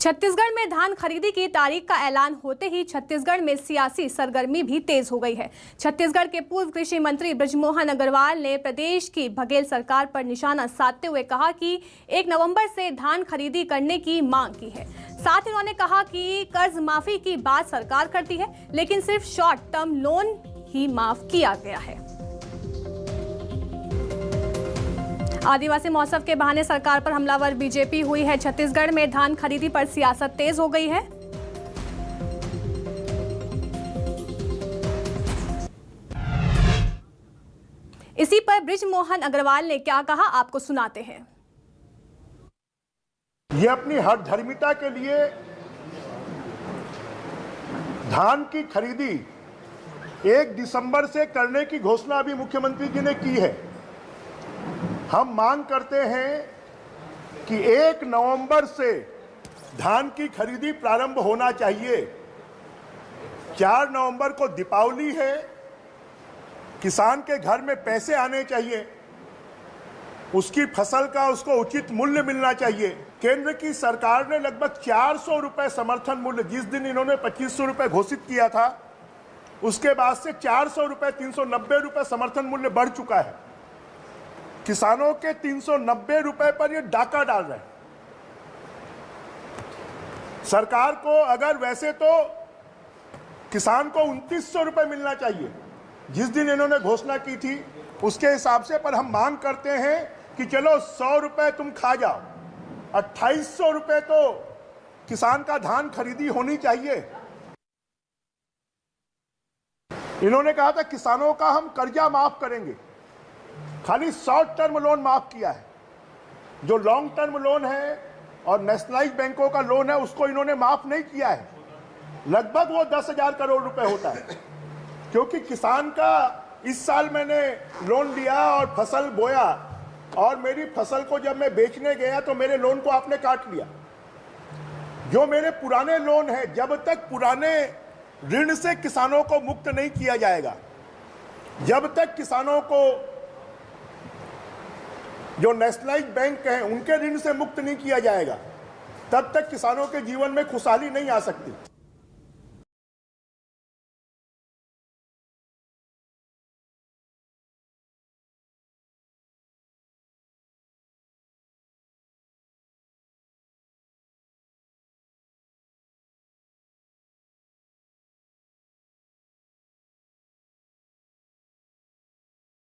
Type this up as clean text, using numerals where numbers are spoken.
छत्तीसगढ़ में धान खरीदी की तारीख का ऐलान होते ही छत्तीसगढ़ में सियासी सरगर्मी भी तेज हो गई है। छत्तीसगढ़ के पूर्व कृषि मंत्री बृजमोहन अग्रवाल ने प्रदेश की बघेल सरकार पर निशाना साधते हुए कहा कि 1 नवंबर से धान खरीदी करने की मांग की है। साथ ही उन्होंने कहा कि कर्ज माफी की बात सरकार करती है, लेकिन सिर्फ शॉर्ट टर्म लोन ही माफ किया गया है। आदिवासी महोत्सव के बहाने सरकार पर हमलावर बीजेपी हुई है। छत्तीसगढ़ में धान खरीदी पर सियासत तेज हो गई है। इसी पर बृजमोहन अग्रवाल ने क्या कहा, आपको सुनाते हैं। ये अपनी हठधर्मिता के लिए धान की खरीदी 1 दिसंबर से करने की घोषणा अभी मुख्यमंत्री जी ने की है। हम मांग करते हैं कि 1 नवंबर से धान की खरीदी प्रारंभ होना चाहिए। 4 नवंबर को दीपावली है, किसान के घर में पैसे आने चाहिए, उसकी फसल का उसको उचित मूल्य मिलना चाहिए। केंद्र की सरकार ने लगभग 400 रुपए समर्थन मूल्य, जिस दिन इन्होंने 2500 रुपए घोषित किया था, उसके बाद से 400 रुपए 390 रुपए समर्थन मूल्य बढ़ चुका है। किसानों के 390 रुपए पर ये डाका डाल रहे हैं। सरकार को अगर वैसे तो किसान को 2900 रुपए मिलना चाहिए, जिस दिन इन्होंने घोषणा की थी उसके हिसाब से, पर हम मांग करते हैं कि चलो 100 रुपए तुम खा जाओ, 2800 रुपए तो किसान का धान खरीदी होनी चाहिए। इन्होंने कहा था किसानों का हम कर्जा माफ करेंगे, खाली शॉर्ट टर्म लोन माफ किया है। जो लॉन्ग टर्म लोन है और नेशनलाइज्ड बैंकों का लोन है उसको इन्होंने माफ नहीं किया है। लगभग वो 10,000 करोड़ रुपए होता है, क्योंकि किसान का इस साल मैंने लोन लिया और फसल बोया, और मेरी फसल को जब मैं बेचने गया तो मेरे लोन को आपने काट लिया। जो मेरे पुराने लोन है, जब तक पुराने ऋण से किसानों को मुक्त नहीं किया जाएगा, जब तक किसानों को जो नेशनलाइज्ड बैंक हैं उनके ऋण से मुक्त नहीं किया जाएगा, तब तक किसानों के जीवन में खुशहाली नहीं आ सकती।